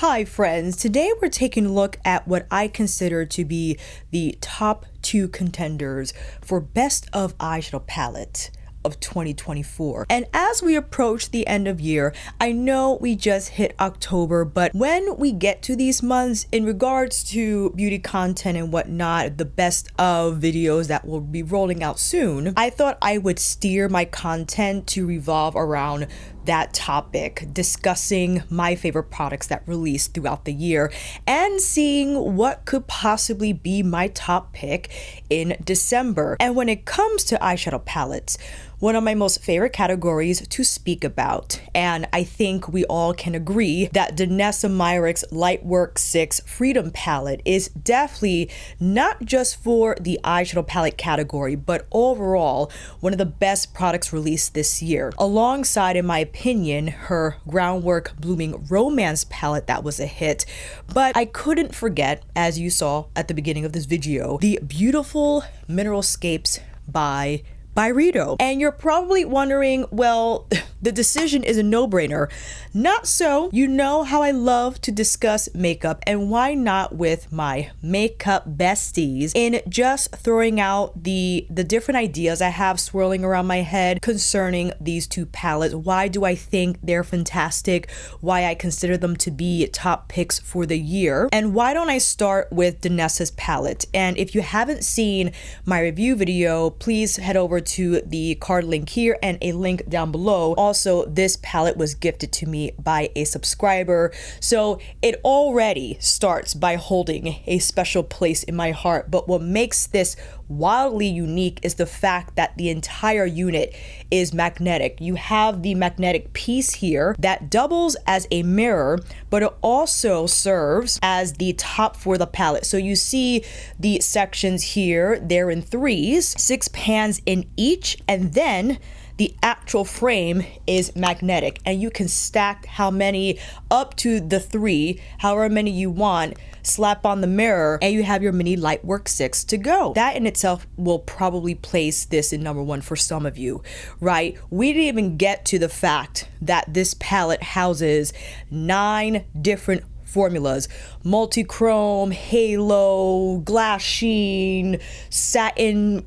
Hi friends, today we're taking a look at what I consider to be the top 2 contenders for best of eyeshadow palette of 2024. And as we approach the end of year, I know we just hit October, but when we get to these months in regards to beauty content and whatnot, the best of videos that will be rolling out soon, I thought I would steer my content to revolve around that topic, discussing my favorite products that released throughout the year and seeing what could possibly be my top pick in December. And when it comes to eyeshadow palettes, one of my most favorite categories to speak about, and I think we all can agree that Danessa Myricks Lightwork 6 Freedom Palette is definitely not just for the eyeshadow palette category, but overall one of the best products released this year. Alongside, in my opinion, her Groundwork Blooming Romance palette that was a hit. But I couldn't forget, as you saw at the beginning of this video, the beautiful Mineralscapes by Byredo. And you're probably wondering, well, the decision is a no-brainer. Not so. You know how I love to discuss makeup, and why not with my makeup besties in just throwing out the different ideas I have swirling around my head concerning these two palettes. Why do I think they're fantastic? Why I consider them to be top picks for the year? And why don't I start with Danessa's palette? And if you haven't seen my review video, please head over to the card link here and a link down below. Also, this palette was gifted to me by a subscriber, so it already starts by holding a special place in my heart. But what makes this wildly unique is the fact that the entire unit is magnetic. You have the magnetic piece here that doubles as a mirror, but it also serves as the top for the palette. So you see the sections here, they're in threes, 6 pans in each, and then the actual frame is magnetic, and you can stack how many up to the 3, however many you want, slap on the mirror, and you have your mini Lightwork 6 to go. That in itself will probably place this in number 1 for some of you, right? We didn't even get to the fact that this palette houses 9 different formulas: multi-chrome, halo, glass sheen, satin,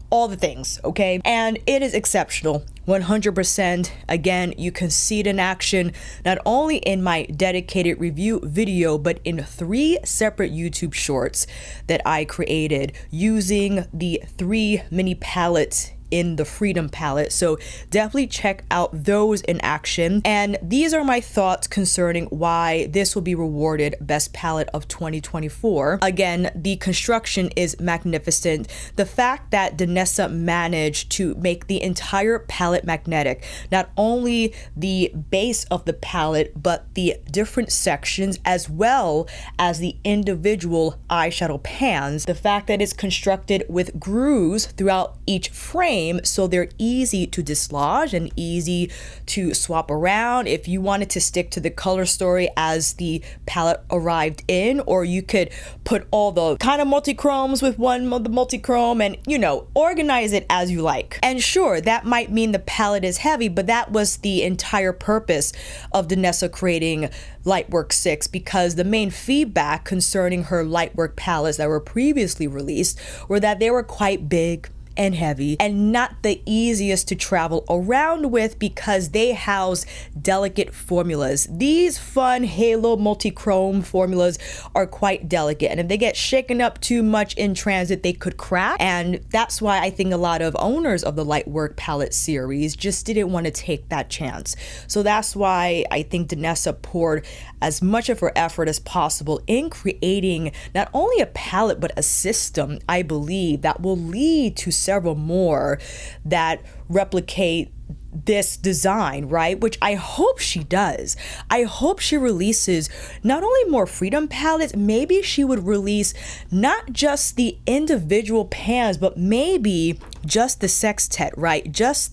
all the things, okay? And it is exceptional, 100%. Again, you can see it in action, not only in my dedicated review video, but in 3 separate YouTube shorts that I created using the 3 mini palettes in the Freedom palette. So definitely check out those in action. And these are my thoughts concerning why this will be rewarded best palette of 2024. Again, the construction is magnificent. The fact that Danessa managed to make the entire palette magnetic, not only the base of the palette, but the different sections as well as the individual eyeshadow pans. The fact that it's constructed with grooves throughout each frame, so they're easy to dislodge and easy to swap around if you wanted to stick to the color story as the palette arrived in, or you could put all the kind of multi-chromes with one of the multi-chrome and, you know, organize it as you like. And sure, that might mean the palette is heavy, but that was the entire purpose of Danessa creating Lightwork 6, because the main feedback concerning her Lightwork palettes that were previously released were that they were quite big and heavy and not the easiest to travel around with because they house delicate formulas. These fun halo multi-chrome formulas are quite delicate, and if they get shaken up too much in transit, they could crack. And that's why I think a lot of owners of the Lightwork palette series just didn't want to take that chance. So that's why I think Danessa poured as much of her effort as possible in creating not only a palette but a system, I believe, that will lead to several more that replicate this design, right? Which I hope she does. I hope she releases not only more Freedom palettes, maybe she would release not just the individual pans, but maybe just the sextet, right? Just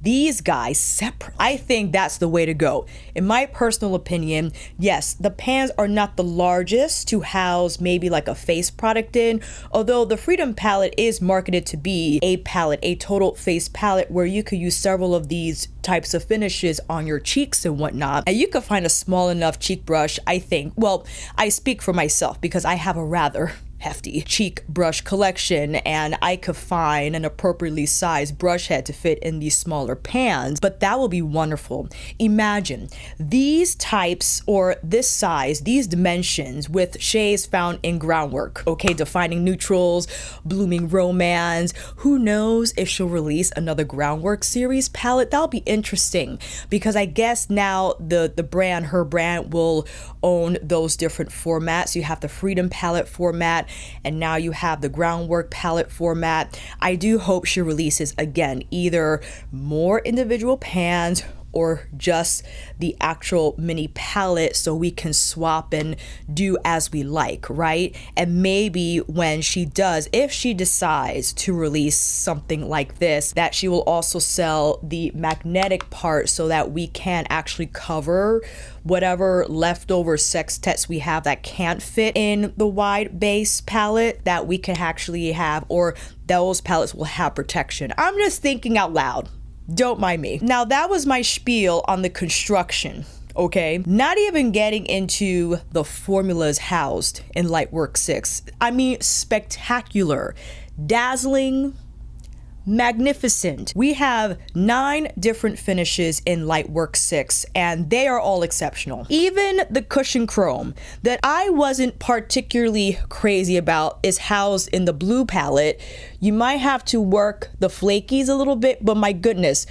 these guys separate. I think that's the way to go. In my personal opinion, yes, the pans are not the largest to house maybe like a face product in, although the Freedom palette is marketed to be a palette, a total face palette where you could use several of these types of finishes on your cheeks and whatnot. And you could find a small enough cheek brush, I think. Well, I speak for myself because I have a rather hefty cheek brush collection, and I could find an appropriately sized brush head to fit in these smaller pans, but that will be wonderful. Imagine these types or this size, these dimensions with shades found in Groundwork, okay, Defining Neutrals, Blooming Romance. Who knows if she'll release another Groundwork series palette? That'll be interesting because I guess now the brand, her brand, will own those different formats. You have the Freedom palette format, and now you have the Groundwork palette format. I do hope she releases again either more individual pans or just the actual mini palette so we can swap and do as we like, right? And maybe when she does, if she decides to release something like this, that she will also sell the magnetic part so that we can actually cover whatever leftover sextets we have that can't fit in the wide base palette, that we can actually have, or those palettes will have protection. I'm just thinking out loud. Don't mind me. Now, that was my spiel on the construction, okay? Not even getting into the formulas housed in Lightwork 6. I mean, spectacular, dazzling, magnificent. We have 9 different finishes in Lightwork 6, and they are all exceptional. Even the cushion chrome that I wasn't particularly crazy about is housed in the blue palette. You might have to work the flakies a little bit, but my goodness,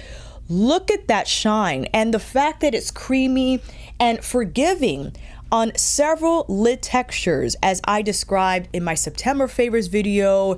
look at that shine and the fact that it's creamy and forgiving on several lid textures, as I described in my September favorites video.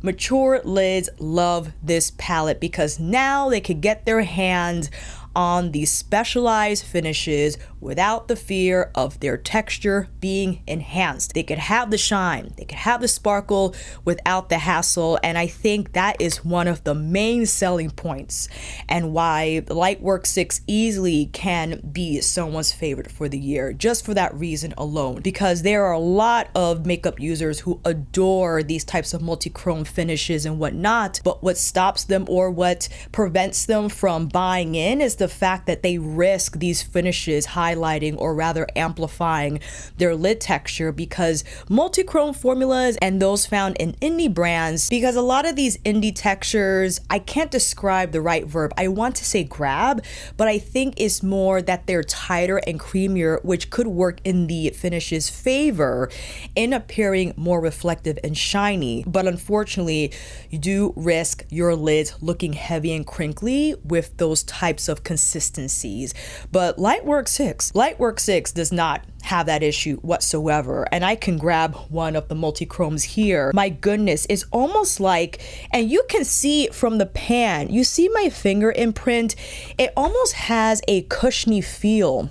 Mature lids love this palette because now they could get their hands on these specialized finishes without the fear of their texture being enhanced. They could have the shine, they could have the sparkle without the hassle, and I think that is one of the main selling points and why Lightwork 6 easily can be someone's favorite for the year, just for that reason alone, because there are a lot of makeup users who adore these types of multi-chrome finishes and whatnot, but what stops them or what prevents them from buying in is the fact that they risk these finishes highlighting or rather amplifying their lid texture, because multi-chrome formulas and those found in indie brands, because a lot of these indie textures, I can't describe the right verb, I want to say grab, but I think it's more that they're tighter and creamier, which could work in the finish's favor in appearing more reflective and shiny. But unfortunately, you do risk your lids looking heavy and crinkly with those types of consistencies. But Lightwork 6 does not have that issue whatsoever. And I can grab one of the multi-chromes here. My goodness, it's almost like, and you can see from the pan, you see my finger imprint, it almost has a cushiony feel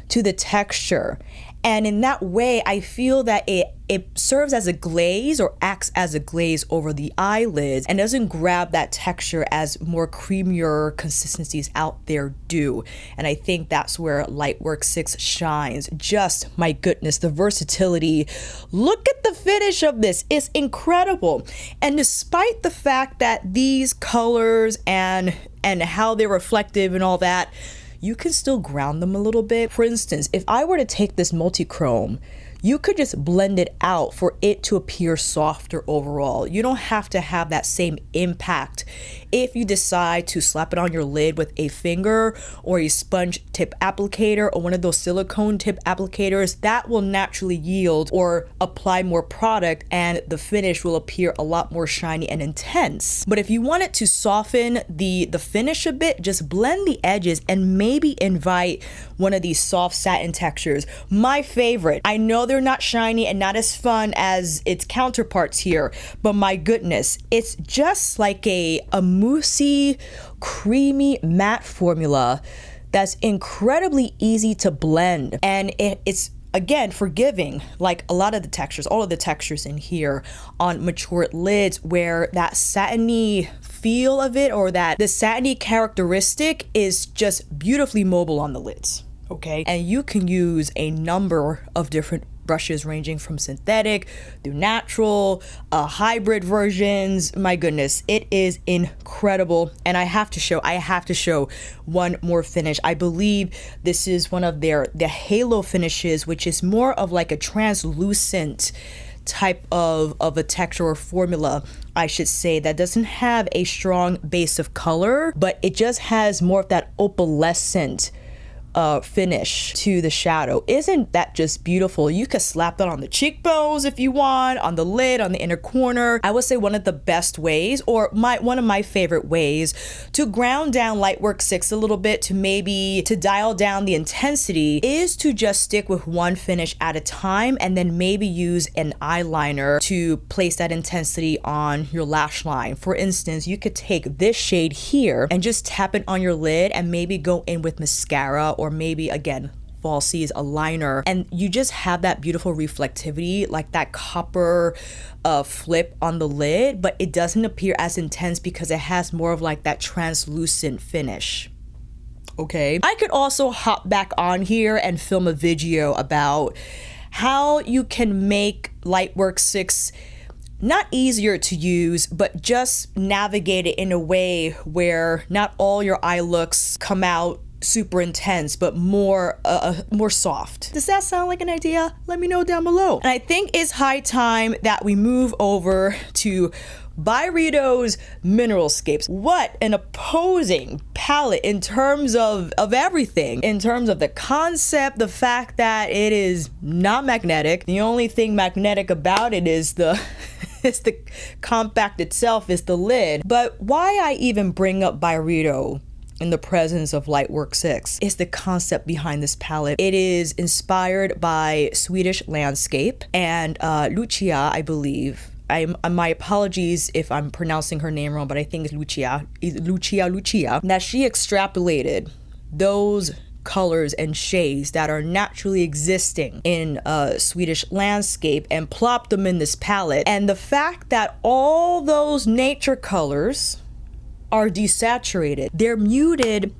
to the texture. And in that way, I feel that it serves as a glaze or acts as a glaze over the eyelids and doesn't grab that texture as more creamier consistencies out there do. And I think that's where Lightwork 6 shines. Just, my goodness, the versatility. Look at the finish of this. It's incredible. And despite the fact that these colors and how they're reflective and all that, you can still ground them a little bit. For instance, if I were to take this multi-chrome, you could just blend it out for it to appear softer overall. You don't have to have that same impact. If you decide to slap it on your lid with a finger or a sponge tip applicator or one of those silicone tip applicators, that will naturally yield or apply more product and the finish will appear a lot more shiny and intense. But if you want it to soften the finish a bit, just blend the edges and maybe invite one of these soft satin textures. My favorite. I know they're not shiny and not as fun as its counterparts here, but my goodness, it's just like a moussey, creamy matte formula that's incredibly easy to blend, and it's again, forgiving, like a lot of the textures, all of the textures in here on mature lids, where that satiny feel of it, or that the satiny characteristic is just beautifully mobile on the lids. Okay, and you can use a number of different brushes ranging from synthetic through natural, hybrid versions. My goodness, it is incredible. And I have to show one more finish. I believe this is one of the halo finishes, which is more of like a translucent type of a texture or formula, I should say, that doesn't have a strong base of color, but it just has more of that opalescent finish to the shadow. Isn't that just beautiful? You could slap that on the cheekbones if you want, on the lid, on the inner corner. I would say one of the best ways, or one of my favorite ways to ground down Lightwork 6 a little bit, to dial down the intensity, is to just stick with one finish at a time, and then maybe use an eyeliner to place that intensity on your lash line. For instance, you could take this shade here and just tap it on your lid, and maybe go in with mascara, or maybe, again, falsies, a liner, and you just have that beautiful reflectivity, like that copper flip on the lid, but it doesn't appear as intense because it has more of like that translucent finish. Okay, I could also hop back on here and film a video about how you can make Lightwork 6 not easier to use, but just navigate it in a way where not all your eye looks come out super intense, but more soft. Does that sound like an idea? Let me know down below. And I think it's high time that we move over to Byredo's Mineralscapes. What an opposing palette in terms of everything. In terms of the concept, the fact that it is not magnetic. The only thing magnetic about it is the it's the compact itself, is the lid. But why I even bring up Byredo in the presence of Lightwork 6 is the concept behind this palette. It is inspired by Swedish landscape, and Lucia, I believe. My apologies if I'm pronouncing her name wrong, but I think it's Lucia, that she extrapolated those colors and shades that are naturally existing in Swedish landscape and plopped them in this palette. And the fact that all those nature colors are desaturated, they're muted,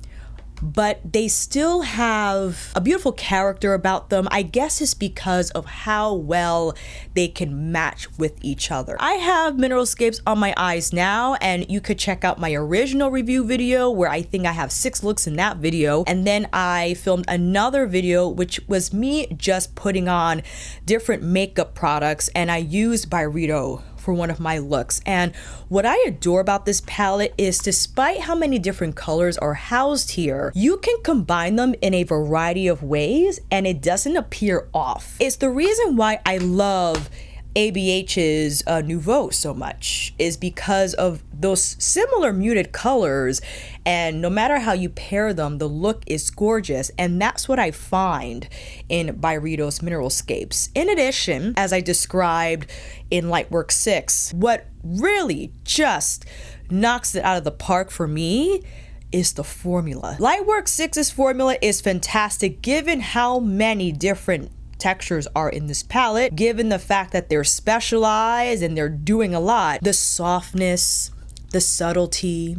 but they still have a beautiful character about them. I guess it's because of how well they can match with each other. I have Mineralscapes on my eyes now, and you could check out my original review video where I think I have 6 looks in that video. And then I filmed another video which was me just putting on different makeup products, and I used Byredo for one of my looks. And what I adore about this palette is, despite how many different colors are housed here, you can combine them in a variety of ways and it doesn't appear off. It's the reason why I love ABH's Nouveau so much, is because of those similar muted colors, and no matter how you pair them, the look is gorgeous. And that's what I find in Byredo's Mineralscapes. In addition, as I described in Lightwork 6, what really just knocks it out of the park for me is the formula. Lightwork 6's formula is fantastic, given how many different textures are in this palette, given the fact that they're specialized and they're doing a lot. The softness, the subtlety,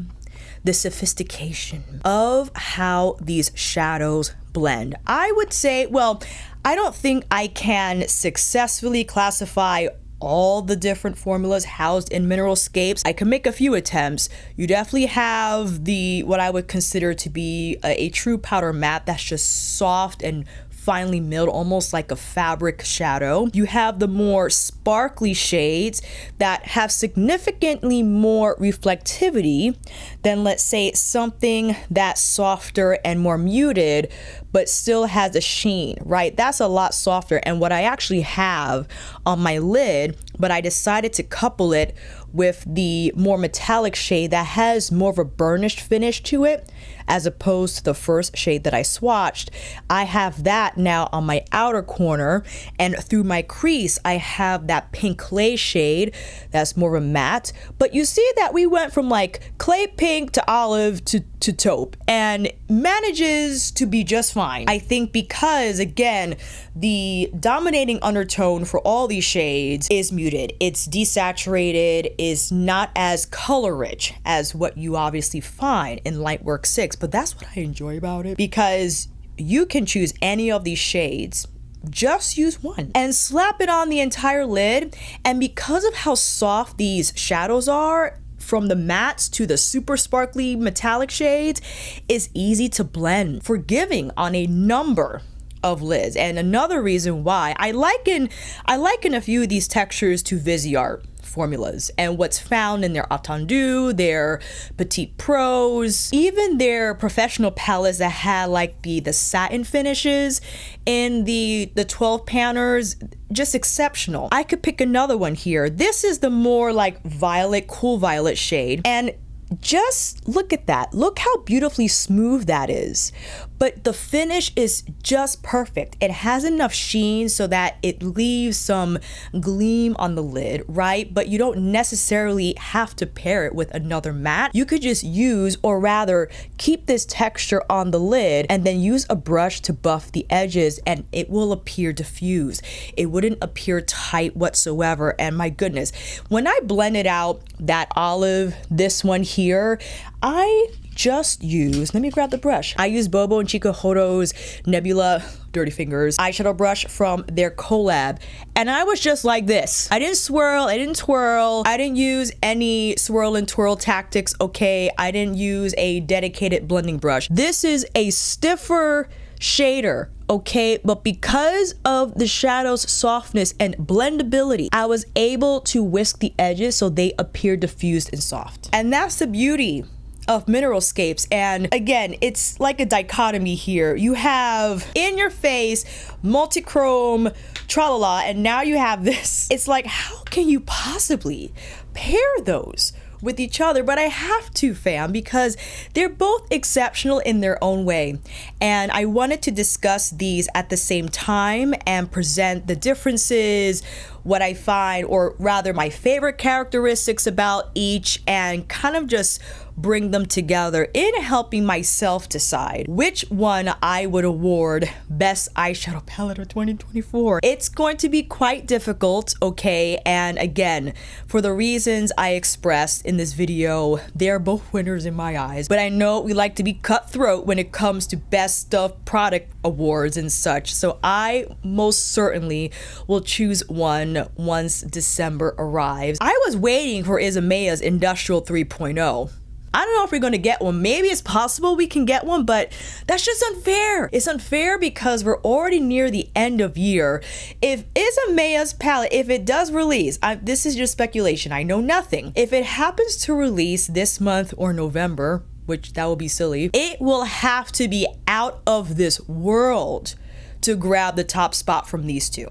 the sophistication of how these shadows blend. I would say, well, I don't think I can successfully classify all the different formulas housed in Mineralscapes. I can make a few attempts. You definitely have what I would consider to be a true powder matte that's just soft and finely milled, almost like a fabric shadow. You have the more sparkly shades that have significantly more reflectivity than, let's say, something that's softer and more muted but still has a sheen, right? That's a lot softer. And what I actually have on my lid but I decided to couple it with the more metallic shade that has more of a burnished finish to it, as opposed to the first shade that I swatched. I have that now on my outer corner, and through my crease I have that pink clay shade that's more of a matte. But you see that we went from like clay pink to olive to taupe, and manages to be just fine. I think because, again, the dominating undertone for all these shades is muted. It's desaturated, is not as color rich as what you obviously find in Lightwork 6, but that's what I enjoy about it, because you can choose any of these shades, just use one and slap it on the entire lid. And because of how soft these shadows are, from the mattes to the super sparkly metallic shades, is easy to blend, forgiving on a number of lids. And another reason why I liken a few of these textures to Viseart formulas and what's found in their Attendu, their Petite Pros, even their professional palettes that had like the satin finishes in the 12 panners, just exceptional. I could pick another one here. This is the more like violet, cool violet shade, and just look at that. Look how beautifully smooth that is. But the finish is just perfect. It has enough sheen so that it leaves some gleam on the lid, right? But you don't necessarily have to pair it with another matte. You could just use, or rather keep this texture on the lid and then use a brush to buff the edges, and it will appear diffused. It wouldn't appear tight whatsoever. And my goodness, when I blended out that olive, this one here, I just use, let me grab the brush. I use Bobo and Chico Hodo's Nebula Dirty Fingers eyeshadow brush from their collab, and I was just like this. I didn't swirl, I didn't twirl, I didn't use any swirl and twirl tactics, okay? I didn't use a dedicated blending brush. This is a stiffer shader, okay? But because of the shadow's softness and blendability, I was able to whisk the edges so they appear diffused and soft. And that's the beauty of Mineralscapes. And again, it's like a dichotomy here. You have in your face multi-chrome tralala, and now you have this. It's like, how can you possibly pair those with each other? But I have to, fam, because they're both exceptional in their own way, and I wanted to discuss these at the same time and present the differences, what I find, or rather my favorite characteristics about each, and kind of just bring them together in helping myself decide which one I would award Best Eyeshadow Palette of 2024. It's going to be quite difficult, okay? And again, for the reasons I expressed in this video, they're both winners in my eyes. But I know we like to be cutthroat when it comes to Best of Product awards and such, so I most certainly will choose one once December arrives. I was waiting for Izamea's Industrial 3.0. I don't know if we're going to get one. Maybe it's possible we can get one, but that's just unfair. It's unfair because we're already near the end of year. If Izamea's palette, if it does release, this is just speculation, I know nothing. If it happens to release this month or November, which that will be silly, it will have to be out of this world to grab the top spot from these two.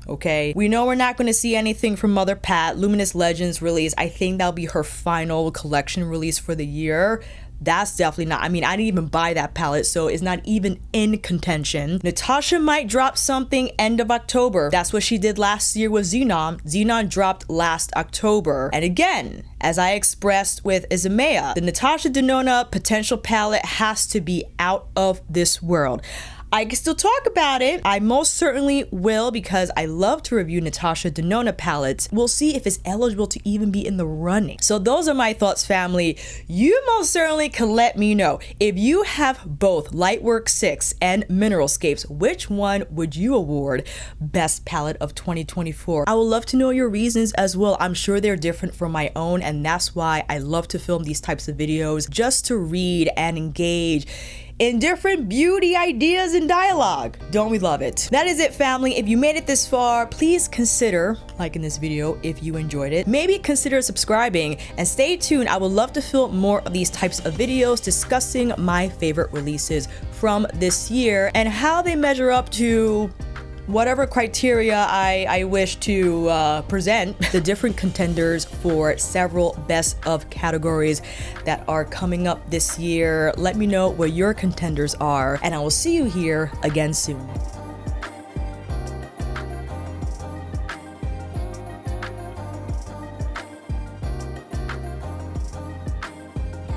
Okay, we know we're not going to see anything from Mother Pat. Luminous Legends release, I think that'll be her final collection release for the year. That's definitely not, I mean, I didn't even buy that palette, so it's not even in contention. Natasha might drop something end of October. That's what she did last year with Xenon. Xenon dropped last October. And again, as I expressed with Izamea, the Natasha Denona potential palette has to be out of this world. I can still talk about it. I most certainly will, because I love to review Natasha Denona palettes. We'll see if it's eligible to even be in the running. So those are my thoughts, family. You most certainly can let me know. If you have both Lightwork 6 and Mineralscapes, which one would you award Best Palette of 2024? I would love to know your reasons as well. I'm sure they're different from my own, and that's why I love to film these types of videos, just to read and engage in different beauty ideas and dialogue. Don't we love it? That is it, family. If you made it this far, please consider liking this video if you enjoyed it. Maybe consider subscribing, and stay tuned. I would love to film more of these types of videos discussing my favorite releases from this year and how they measure up to whatever criteria I wish to present, the different contenders for several best of categories that are coming up this year. Let me know what your contenders are, and I will see you here again soon.